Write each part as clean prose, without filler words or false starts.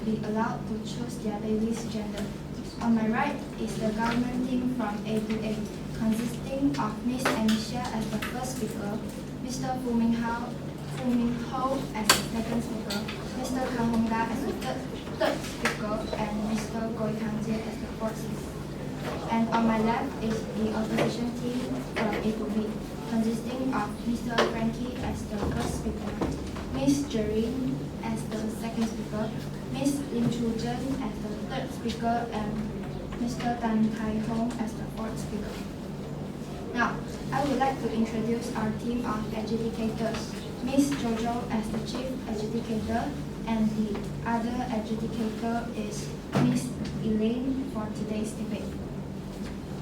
be allowed to choose their baby's gender. On my right is the government team from A to A, consisting of Ms. Anisha as the first speaker, Mr. Fu Ming Ho as the second speaker, Mr. Kang Hong Da as the third speaker, and Mr. Goi Kang Jie as the fourth speaker. And on my left is the opposition team from A to B, consisting of Mr. Frankie as the first speaker, Ms. Jereen as the second speaker, Ms. Lim Chu Zhen as the third speaker, and Mr. Tan Tai Hong as the fourth speaker. Now, I would like to introduce our team of adjudicators. Ms. Jojo as the chief adjudicator, and the other adjudicator is Ms. Elaine for today's debate.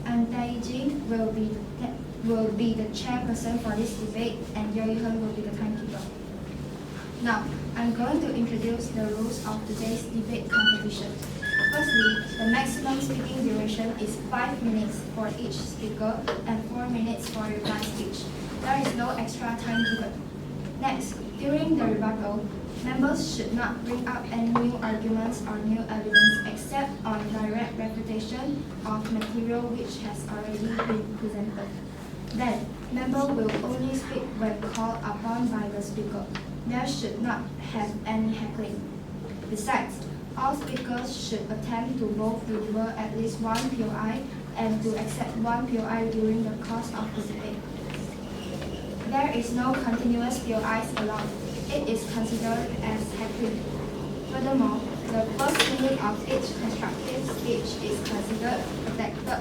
And Tai Jing will be the chairperson for this debate, and Yoi Hun will be the timekeeper. Now, I'm going to introduce the rules of today's debate competition. Firstly, the maximum speaking duration is 5 minutes for each speaker and 4 minutes for reply speech. There is no extra time given. Next, during the rebuttal, members should not bring up any new arguments or new evidence except on direct refutation of material which has already been presented. Then, member will only speak when called upon by the speaker. There should not have any heckling. Besides, all speakers should attempt to both deliver at least one POI and to accept one POI during the course of the debate. There is no continuous POIs allowed. It is considered as heckling. Furthermore, the first minute of each constructive speech is considered protected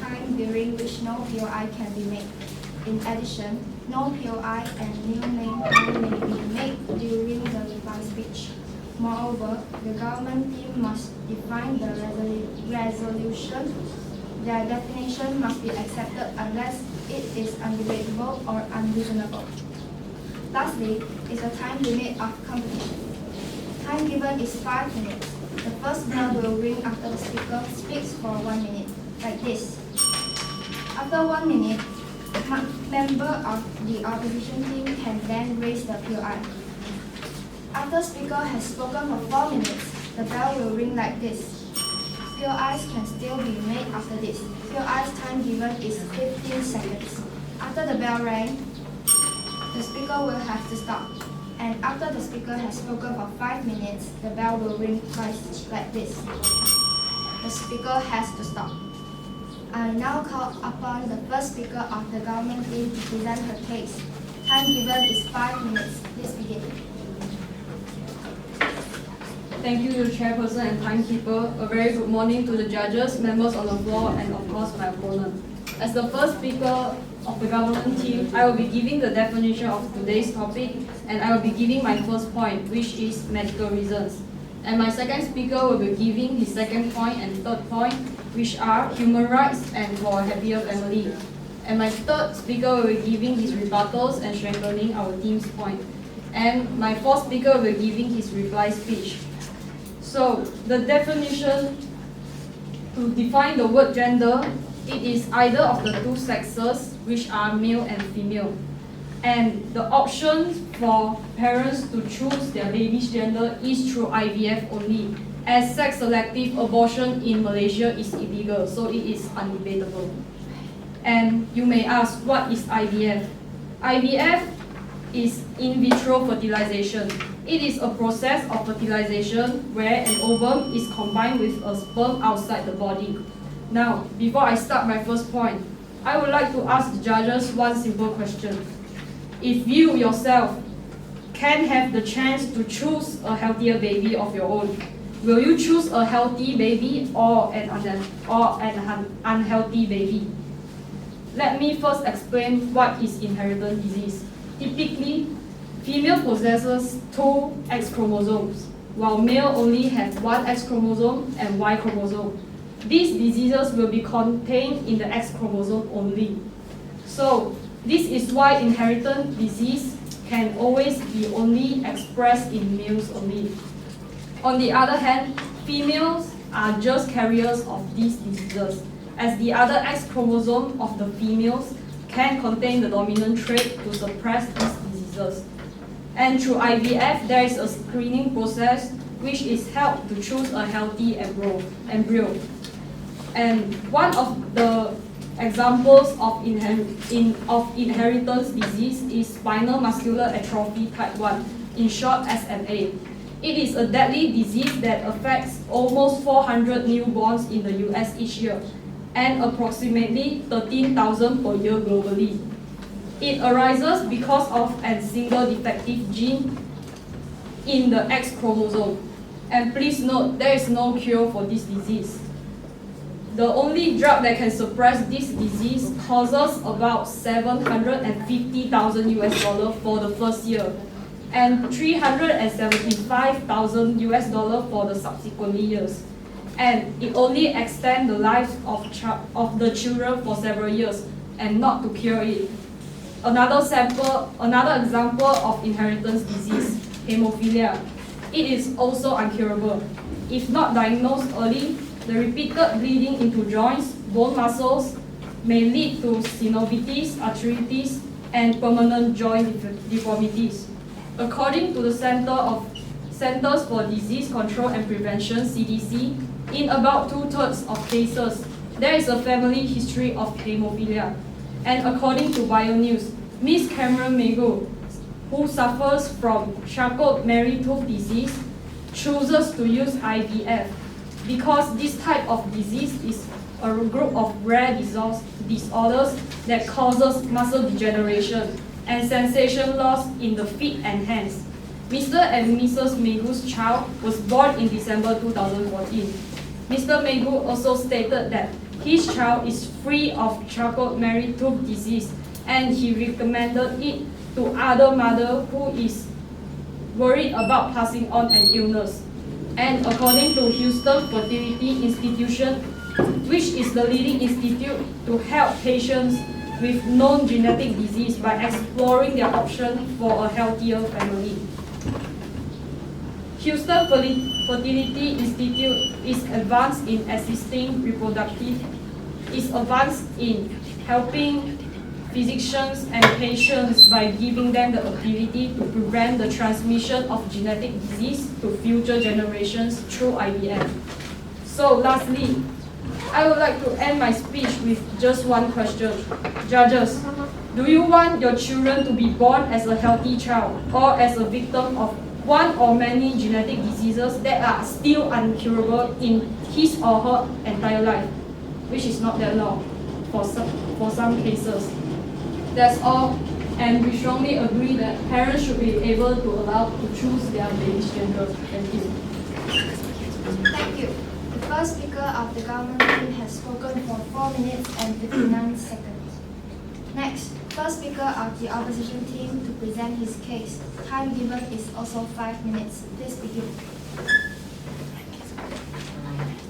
time during which no POI can be made. In addition, no POI and new name may be made during the reply speech. Moreover, the government team must define the resolution. Their definition must be accepted unless it is undebatable or unreasonable. Lastly, is the time limit of competition. Time given is 5 minutes. The first bell will ring after the speaker speaks for 1 minute, like this. After 1 minute, member of the opposition team can then raise the POI. After speaker has spoken for 4 minutes, the bell will ring like this. POIs can still be made after this. POI's time given is 15 seconds. After the bell rang, the speaker will have to stop. And after the speaker has spoken for 5 minutes, the bell will ring twice like this. The speaker has to stop. I now call upon the first speaker of the government team to present her case. Time given is 5 minutes. Please begin. Thank you to the chairperson and timekeeper. A very good morning to the judges, members on the floor, and of course my opponent. As the first speaker of the government team, I will be giving the definition of today's topic, and I will be giving my first point, which is medical reasons. And my second speaker will be giving his second point and third point, which are human rights and for a happier family. And my third speaker will be giving his rebuttals and strengthening our team's point. And my fourth speaker will be giving his reply speech. So, the definition to define the word gender, it is either of the two sexes, which are male and female. And the option for parents to choose their baby's gender is through IVF only, as sex-selective abortion in Malaysia is illegal, so it is undebatable. And you may ask, what is IVF? IVF is in vitro fertilization. It is a process of fertilization where an ovum is combined with a sperm outside the body. Now, before I start my first point, I would like to ask the judges one simple question. If you yourself can have the chance to choose a healthier baby of your own, will you choose a healthy baby or an unhealthy baby? Let me first explain what is inheritance disease. Typically, female possesses 2 X chromosomes, while male only have 1 X chromosome and Y chromosome. These diseases will be contained in the X chromosome only. So, this is why inheritance disease can always be only expressed in males only. On the other hand, females are just carriers of these diseases, as the other X chromosome of the females can contain the dominant trait to suppress these diseases. And through IVF, there is a screening process which is helped to choose a healthy embryo. And one of the examples of inheritance disease is spinal muscular atrophy type 1, in short SMA. It is a deadly disease that affects almost 400 newborns in the US each year, and approximately 13,000 per year globally. It arises because of a single defective gene in the X chromosome. And please note, there is no cure for this disease. The only drug that can suppress this disease costs about $750,000 US for the first year, and $375,000 US for the subsequent years. And it only extends the lives of the children for several years, and not to cure it. Another example of inheritance disease, hemophilia. It is also uncurable. If not diagnosed early, the repeated bleeding into joints, bone muscles may lead to synovitis, arthritis, and permanent joint deformities. According to the Centers for Disease Control and Prevention, CDC, in about 2/3 of cases, there is a family history of hemophilia. And according to BioNews, Ms. Cameron Mago, who suffers from Charcot-Marie-Tooth disease, chooses to use IVF because this type of disease is a group of rare disorders that causes muscle degeneration and sensation loss in the feet and hands. Mr. and Mrs. Mago's child was born in December 2014. Mr. Mago also stated that his child is free of Charcot-Marie-Tooth disease, and he recommended it to other mother who is worried about passing on an illness. And according to Houston Fertility Institution, which is the leading institute to help patients with known genetic disease by exploring their option for a healthier family. Houston Fertility Institute is advanced in assisting is advanced in helping physicians and patients by giving them the ability to prevent the transmission of genetic disease to future generations through IVF. So lastly, I would like to end my speech with just one question. Judges, do you want your children to be born as a healthy child or as a victim of one or many genetic diseases that are still uncurable in his or her entire life, which is not that long for some cases? That's all, and we strongly agree that parents should be able to allow to choose their baby's gender. Thank you. Thank you. The first speaker of the government team has spoken for 4 minutes and 59 seconds. Next, first speaker of the opposition team to present his case. Time given is also 5 minutes. Please begin.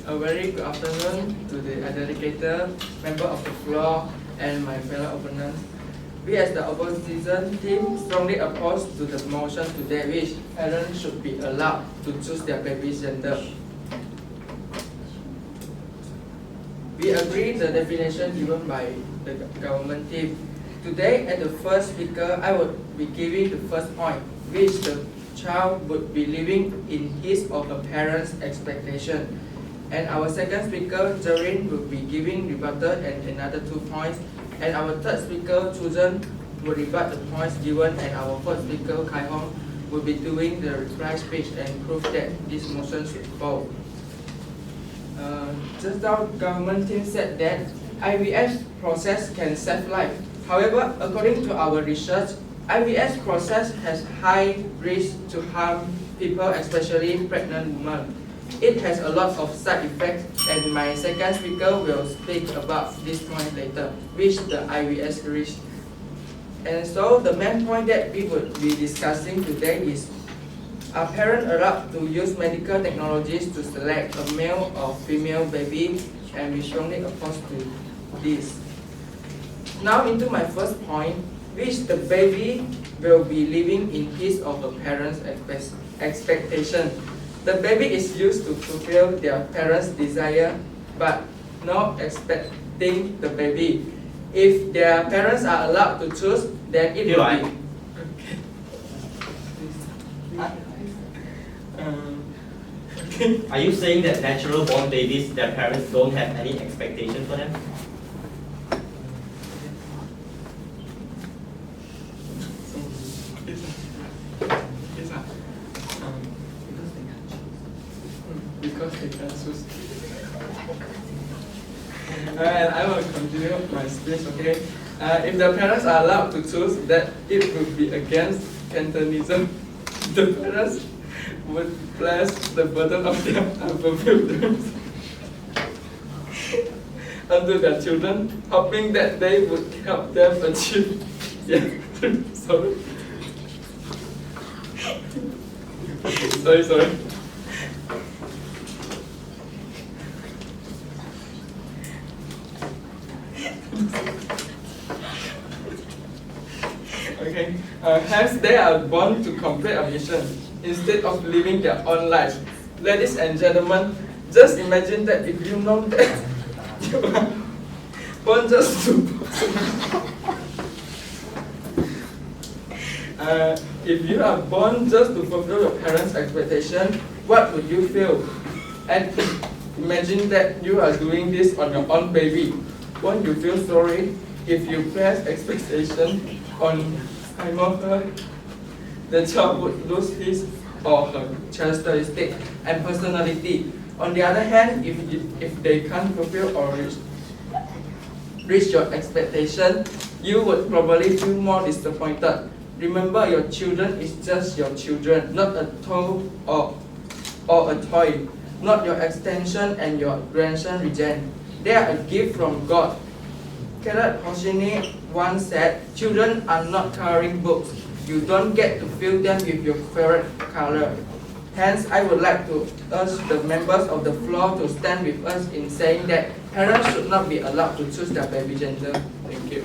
A very good afternoon to the dedicated member of the floor and my fellow opponents. We as the opposition team strongly oppose to the motion today which parents should be allowed to choose their baby's gender. We agree the definition given by the government team. Today at the first speaker, I would be giving the first point, which the child would be living in his or her parents' expectation. And our second speaker, Jareen, will be giving rebuttal and another 2 points. And our third speaker, Susan, will rebut the points given, and our fourth speaker, Kai Hong, will be doing the reply speech and prove that this motion should fall. Just now, government team said that IVF process can save life. However, according to our research, IVF process has high risk to harm people, especially pregnant women. It has a lot of side effects, and my second speaker will speak about this point later, which the IVF risk. And so the main point that we would be discussing today is, are parents allowed to use medical technologies to select a male or female baby? And we strongly oppose to this. Now into my first point, which the baby will be living in his or her parents' expectation. The baby is used to fulfill their parents' desire, but not expecting the baby. If their parents are allowed to choose, then it will be. Are you saying that natural born babies, their parents don't have any expectation for them? Because they can choose. And I will continue my speech, okay? If the parents are allowed to choose, that it would be against Cantonism. The parents would place the burden of their unfulfilled dreams onto their children, hoping that they would help them achieve. Yeah, sorry. Sorry. Okay. Hence, they are born to complete a mission instead of living their own lives. Ladies and gentlemen, just imagine that if you know that you are born just to if you are born just to fulfill your parents' expectation, what would you feel? And imagine that you are doing this on your own baby. Won't you feel sorry if you place expectation on him or her? The child would lose his or her characteristic and personality. On the other hand, if they can't fulfill or reach your expectation, you would probably feel more disappointed. Remember, your children is just your children, not a toy or a toy, not your extension and your grandson regent. They are a gift from God. Kenneth Hoshini once said, "Children are not coloring books. You don't get to fill them with your favorite color." Hence, I would like to urge the members of the floor to stand with us in saying that parents should not be allowed to choose their baby gender. Thank you.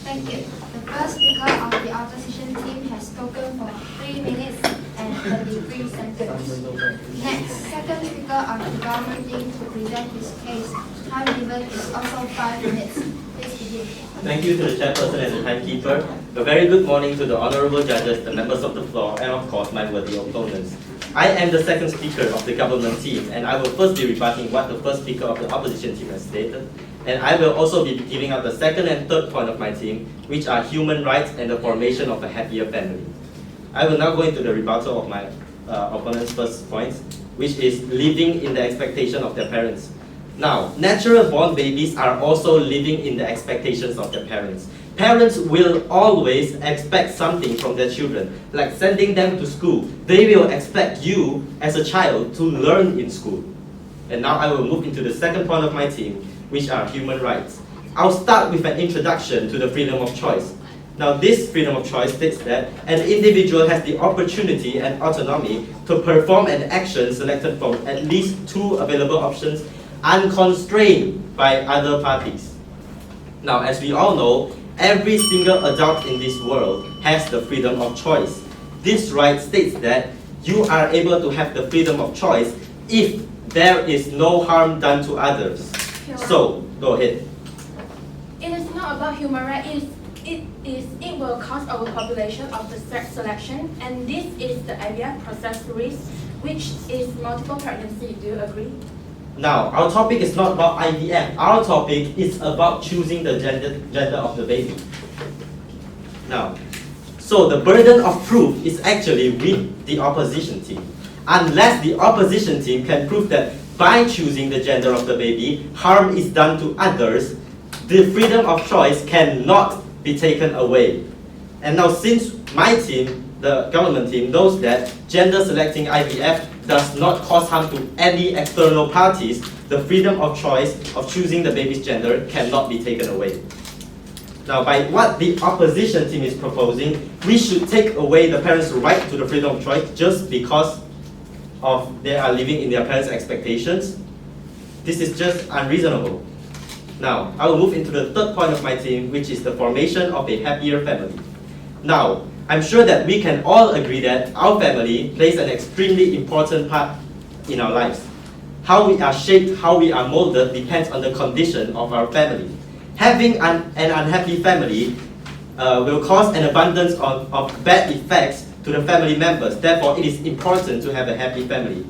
Thank you. The first speaker of the opposition team has spoken for 3 minutes and 33 seconds. Next, second speaker of the government team to present his case. Time given is also 5 minutes. Please begin. Thank you to the chairperson and the timekeeper. A very good morning to the honorable judges, the members of the floor, and of course my worthy opponents. I am the second speaker of the government team, and I will first be rebutting what the first speaker of the opposition team has stated. And I will also be giving out the second and third point of my team, which are human rights and the formation of a happier family. I will now go into the rebuttal of my opponent's first point, which is living in the expectation of their parents. Now, natural born babies are also living in the expectations of their parents. Parents will always expect something from their children, like sending them to school. They will expect you as a child to learn in school. And now I will move into the second point of my team, which are human rights. I'll start with an introduction to the freedom of choice. Now, this freedom of choice states that an individual has the opportunity and autonomy to perform an action selected from at least 2 available options, unconstrained by other parties. Now, as we all know, every single adult in this world has the freedom of choice. This right states that you are able to have the freedom of choice if there is no harm done to others. So, go ahead. It is not about human rights. It will cause overpopulation of the sex selection, and this is the IVF process risk, which is multiple pregnancy. Do you agree? Now, our topic is not about IVF. Our topic is about choosing the gender of the baby. Now, so the burden of proof is actually with the opposition team. Unless the opposition team can prove that by choosing the gender of the baby, harm is done to others, the freedom of choice cannot be taken away. And now, since my team, the government team, knows that gender selecting IVF does not cause harm to any external parties, the freedom of choice of choosing the baby's gender cannot be taken away. Now, by what the opposition team is proposing, we should take away the parents' right to the freedom of choice just because of they are living in their parents' expectations. This is just unreasonable. Now, I will move into the third point of my team, which is the formation of a happier family. Now, I'm sure that we can all agree that our family plays an extremely important part in our lives. How we are shaped, how we are molded depends on the condition of our family. Having an unhappy family will cause an abundance of bad effects to the family members. Therefore, it is important to have a happy family.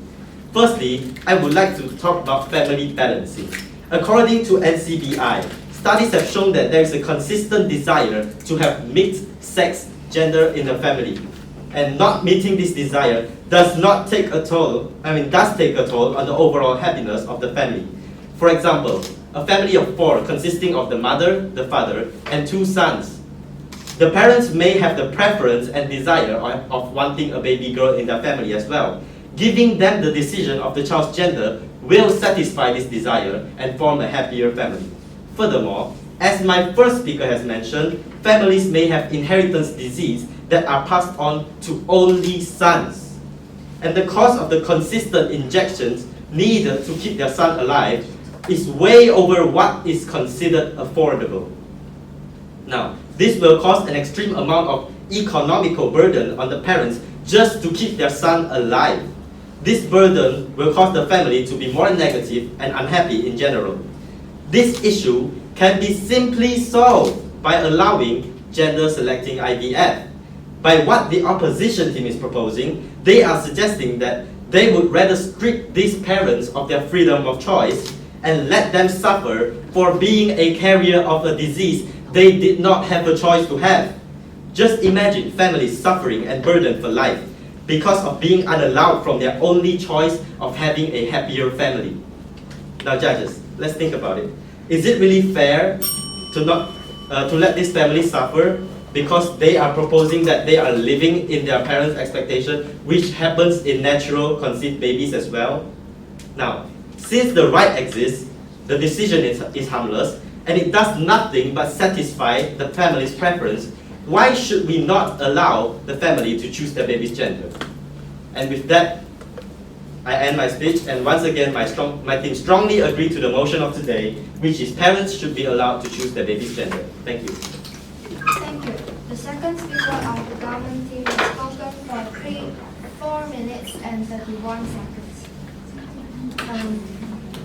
Firstly, I would like to talk about family balancing. According to NCBI, studies have shown that there is a consistent desire to have mixed sex gender in the family. And not meeting this desire does take a toll on the overall happiness of the family. For example, a family of 4 consisting of the mother, the father, and 2 sons. The parents may have the preference and desire of wanting a baby girl in their family as well. Giving them the decision of the child's gender will satisfy this desire and form a happier family. Furthermore, as my first speaker has mentioned, families may have inheritance disease that are passed on to only sons. And the cost of the consistent injections needed to keep their son alive is way over what is considered affordable. Now, this will cause an extreme amount of economical burden on the parents just to keep their son alive. This burden will cause the family to be more negative and unhappy in general. This issue can be simply solved by allowing gender-selecting IVF. By what the opposition team is proposing, they are suggesting that they would rather strip these parents of their freedom of choice and let them suffer for being a carrier of a disease they did not have a choice to have. Just imagine families suffering and burdened for life because of being unallowed from their only choice of having a happier family. Now judges, let's think about it. Is it really fair to let this family suffer because they are proposing that they are living in their parents' expectation, which happens in natural conceived babies as well? Now, since the right exists, the decision is harmless, and it does nothing but satisfy the family's preference, why should we not allow the family to choose their baby's gender? And with that, I end my speech, and once again, my team strongly agree to the motion of today, which is parents should be allowed to choose their baby's gender. Thank you. Thank you. The second speaker of the government team has spoken for 4 minutes and 31 seconds.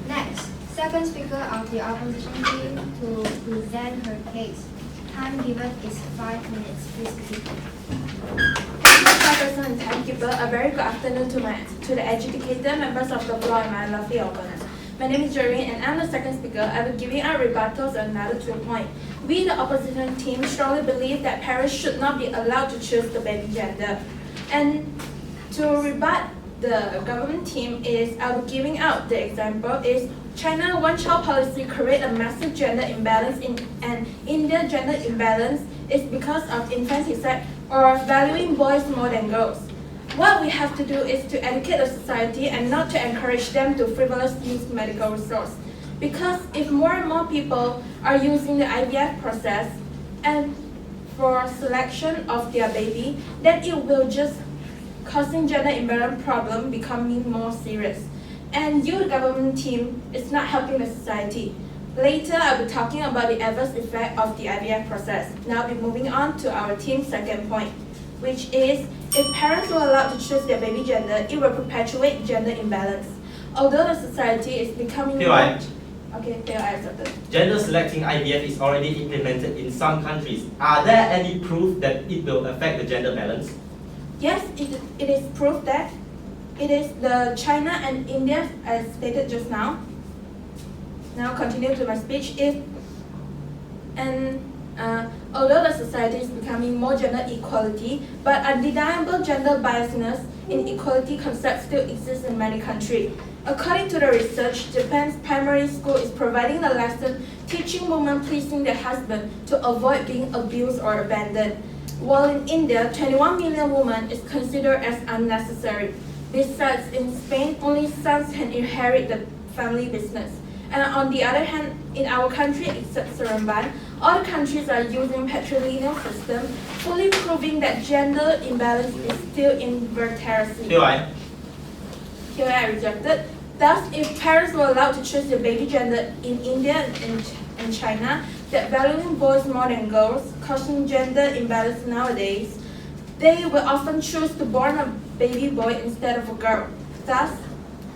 Next, second speaker of the opposition team to present her case. Time given is 5 minutes. Please proceed. Chairperson and timekeeper, a very good afternoon to the educated members of the floor and my lovely opponents. My name is Joreen and I'm the second speaker. I will be giving out rebuttals on another 2 points. We, the opposition team, strongly believe that parents should not be allowed to choose the baby gender. And to rebut the government team I'll be giving out the example is China one-child policy create a massive gender imbalance and India gender imbalance is because of infanticide or valuing boys more than girls. What we have to do is to educate the society and not to encourage them to frivolously use medical resource. Because if more and more people are using the IVF process and for selection of their baby, then it will just causing gender imbalance problem becoming more serious. And you, the government team, is not helping the society. Later, I'll be talking about the adverse effect of the IVF process. Now I'll be moving on to our team's second point, which is if parents were allowed to choose their baby gender, it will perpetuate gender imbalance. Although the society is becoming more... Okay, they are accepted. Gender selecting IVF is already implemented in some countries. Are there any proof that it will affect the gender balance? Yes, it is proof that it is the China and India, as stated just now. Now continue to my speech. Although the society is becoming more gender equality, but undeniable gender biasness in equality concept still exists in many countries. According to the research, Japan's primary school is providing a lesson teaching women pleasing their husband to avoid being abused or abandoned. While in India, 21 million women is considered as unnecessary. Besides, in Spain, only sons can inherit the family business. And on the other hand, in our country, except Seremban, all countries are using patrilineal system, fully proving that gender imbalance is still invertebracy. Here I rejected. Thus, if parents were allowed to choose their baby gender in India and China, that valuing boys more than girls, causing gender imbalance nowadays, they will often choose to born a baby boy instead of a girl. Thus,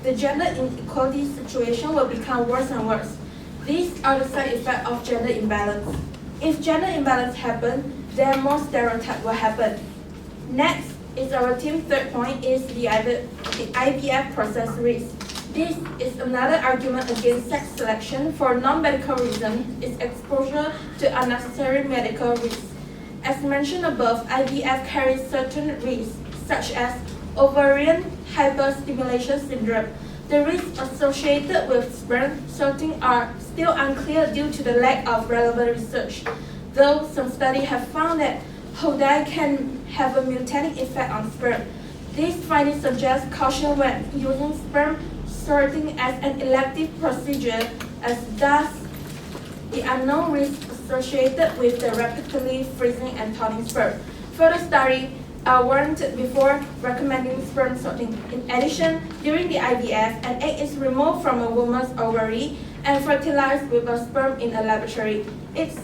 the gender inequality situation will become worse and worse. These are the side effects of gender imbalance. If gender imbalance happens, then more stereotypes will happen. Next, is our team's third point is the IVF process risk. This is another argument against sex selection for non-medical reasons, is exposure to unnecessary medical risks. As mentioned above, IVF carries certain risks, such as ovarian hyperstimulation syndrome. The risks associated with sperm sorting are still unclear due to the lack of relevant research, though some studies have found that HODI can have a mutagenic effect on sperm. These findings suggest caution when using sperm sorting as an elective procedure, as thus the unknown risks associated with the rapidly freezing and thawing sperm. Further study are warranted before recommending sperm sorting. In addition, during the IVF, an egg is removed from a woman's ovary and fertilized with a sperm in a laboratory. It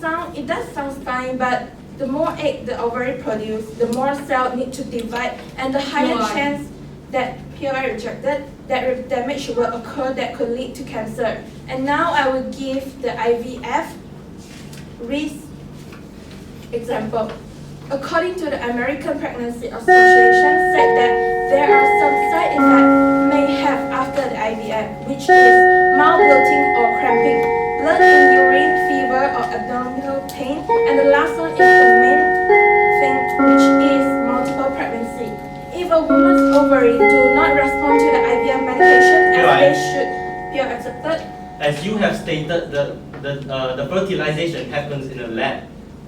does sound fine, but the more egg the ovary produce, the more cells need to divide, and the higher chance that POI rejected, that damage will occur that could lead to cancer. And now I will give the IVF risk example. According to the American Pregnancy Association, said that there are some side effects may have after the IVF, which is mild bloating or cramping, blood in urine, fever or abdominal pain, and the last one is the main thing, which is multiple pregnancy. If a woman's ovary do not respond to the IVF medication as they should be accepted. As you have stated, the fertilization happens in a lab,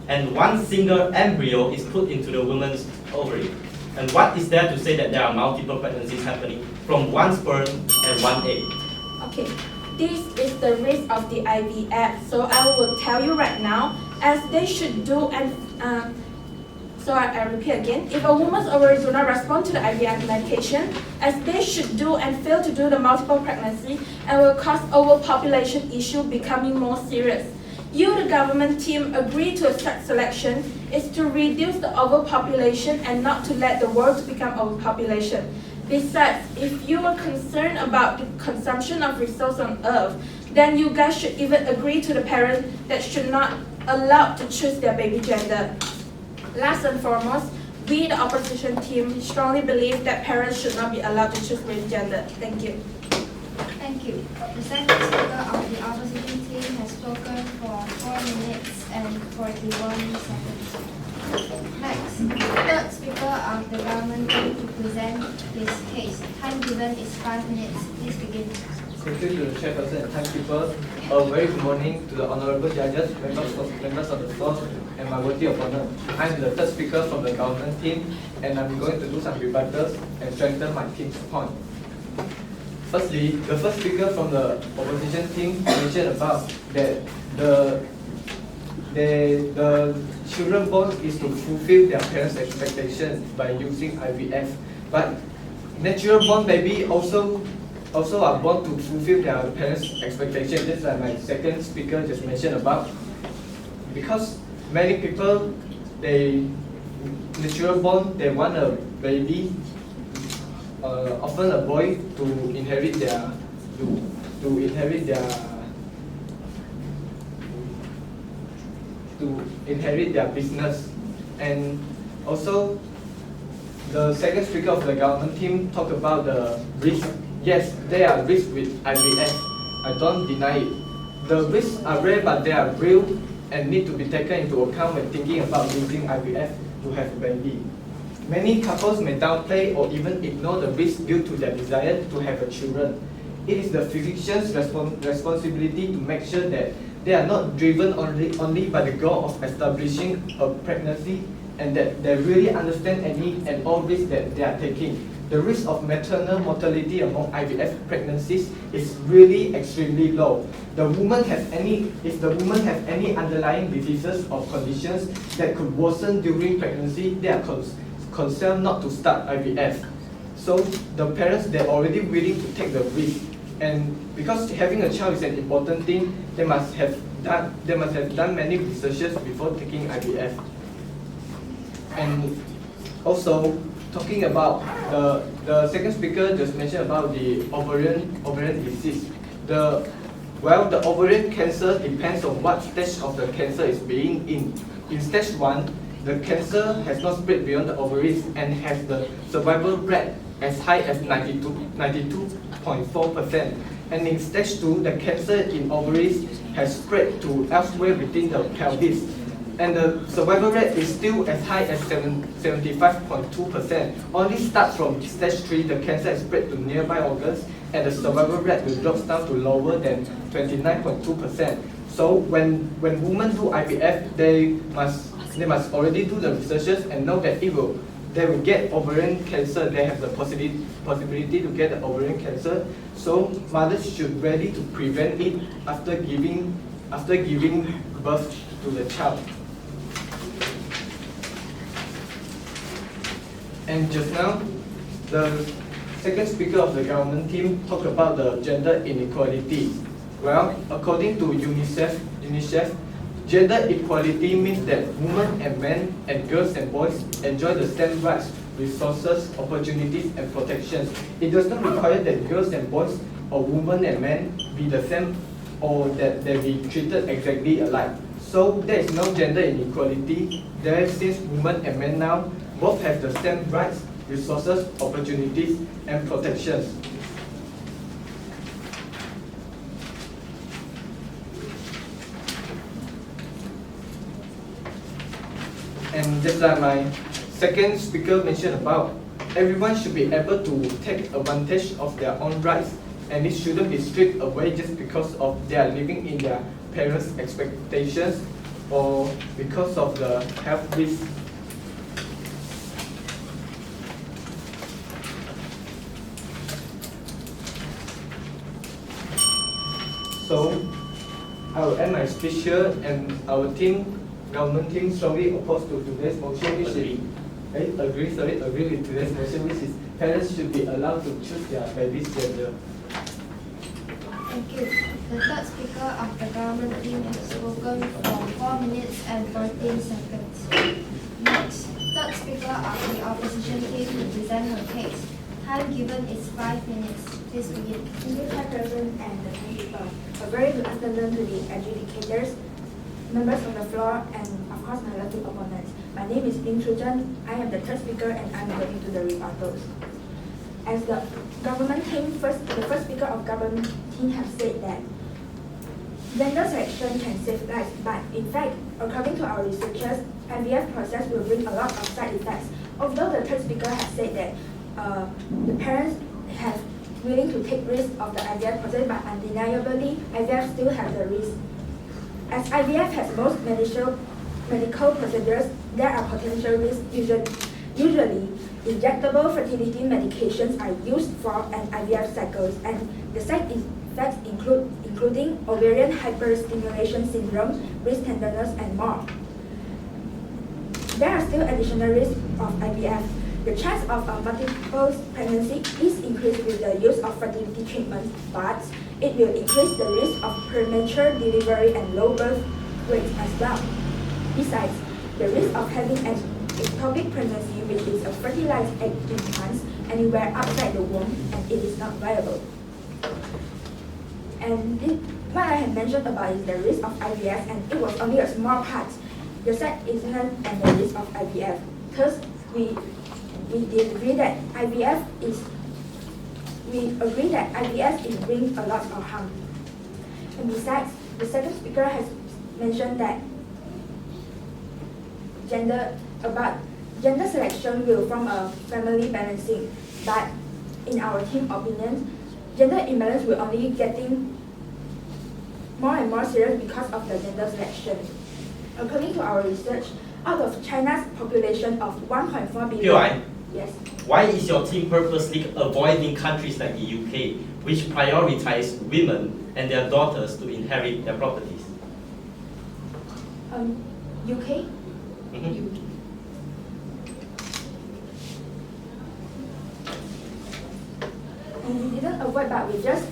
and one single embryo is put into the woman's ovary. And what is there to say that there are multiple pregnancies happening from one sperm and one egg? Okay, this is the risk of the IVF. So I will tell you right now, as they should do and so I repeat again, if a woman's ovaries do not respond to the IVF medication, as they should do and fail to do the multiple pregnancy, and will cause overpopulation issue becoming more serious. You, the government team, agree to a sex selection is to reduce the overpopulation and not to let the world become overpopulation. Besides, if you are concerned about the consumption of resources on Earth, then you guys should even agree to the parents that should not allowed to choose their baby gender. Last and foremost, we, the opposition team, strongly believe that parents should not be allowed to choose baby gender. Thank you. Thank you. The second speaker of the opposition team has spoken for 4 minutes and 41 seconds. Next, third speaker of the government team to present his case. Time given is 5 minutes. Please begin. Thank you to the chairperson and timekeeper. A very good morning to the honorable judges, members of the floor, and my worthy opponent. I'm the third speaker from the government team, and I'm going to do some rebuttals and strengthen my team's point. Firstly, the first speaker from the opposition team mentioned about that the children born is to fulfill their parents' expectations by using IVF, but natural born baby also are born to fulfill their parents' expectations. Just like my second speaker just mentioned about, because many people, they natural born, they want a baby, often a boy, to inherit their business. And also the second speaker of the government team talked about the risk. Yes, there are risks with IVF. I don't deny it. The risks are rare, but they are real and need to be taken into account when thinking about using IVF to have a baby. Many couples may downplay or even ignore the risk due to their desire to have a children. It is the physician's responsibility to make sure that they are not driven only by the goal of establishing a pregnancy, and that they really understand any and all risks that they are taking. The risk of maternal mortality among IVF pregnancies is really extremely low. If the woman have any underlying diseases or conditions that could worsen during pregnancy, they are concerned not to start IVF. So the parents, they're already willing to take the risk, and because having a child is an important thing, they must have done many researches before taking IVF. And also, talking about the second speaker just mentioned about the ovarian disease. The ovarian cancer depends on what stage of the cancer is being in. In stage 1, the cancer has not spread beyond the ovaries and has the survival rate as high as 92.4%. And in stage 2, the cancer in ovaries has spread to elsewhere within the pelvis. And the survival rate is still as high as 75.2%. Only start from stage 3, the cancer has spread to nearby organs, and the survival rate will drop down to lower than 29.2%. So when women do IVF, they must already do the researches and know that they will get ovarian cancer. They have the possibility to get the ovarian cancer. So mothers should ready to prevent it after giving birth to the child. And just now, the second speaker of the government team talked about the gender inequality. Well, according to UNICEF, gender equality means that women and men and girls and boys enjoy the same rights, resources, opportunities, and protections. It does not require that girls and boys or women and men be the same or that they be treated exactly alike. So there is no gender inequality there, since women and men now both have the same rights, resources, opportunities, and protections. And just like my second speaker mentioned about, everyone should be able to take advantage of their own rights, and it shouldn't be stripped away just because of they are living in their parents' expectations or because of the health risk. So I will end my speech here, and our government team strongly opposed to today's motion, which is agree with today's motion, which is parents should be allowed to choose their baby's gender. Thank you. The third speaker of the government team has spoken for 4 minutes and 14 seconds. Next, third speaker of the opposition team will present her case. Time given is 5 minutes. Please begin. Thank you, Chairperson and the people. A very good afternoon to the adjudicators, members on the floor, and of course my lovely opponents. My name is Ding Shujan. I am the third speaker and I'm going to the rebuttals. As the government team, the first speaker of government team have said that gender selection can save lives, but in fact, according to our researchers, IVF process will bring a lot of side effects. Although the third speaker has said that the parents have willing to take risk of the IVF process, but undeniably, IVF still has the risk. As IVF has most medical procedures, there are potential risks. Usually, injectable fertility medications are used for an IVF cycles, and the side effects including ovarian hyperstimulation syndrome, breast tenderness, and more. There are still additional risks of IVF. The chance of a multiple pregnancy is increased with the use of fertility treatments, but it will increase the risk of premature delivery and low birth rates as well. Besides, the risk of having an ectopic pregnancy, which is a fertilized egg implants anywhere outside the womb, and it is not viable. And what I have mentioned about is the risk of IVF, and it was only a small part. The side effects and the risk of IVF. Thus, we agree that IVF brings a lot of harm. And besides, the second speaker has mentioned that gender selection will form a family balancing, but in our team opinion, gender imbalance will only getting more and more serious because of the gender selection. According to our research, out of China's population of 1.4 billion. Yes. Why is your team purposely avoiding countries like the UK, which prioritize women and their daughters to inherit their properties? UK? Mm-hmm. And we didn't avoid, but we just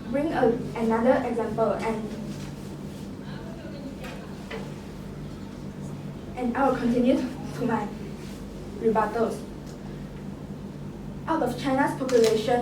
bring another example, and I will continue to my rebuttals. Out of China's population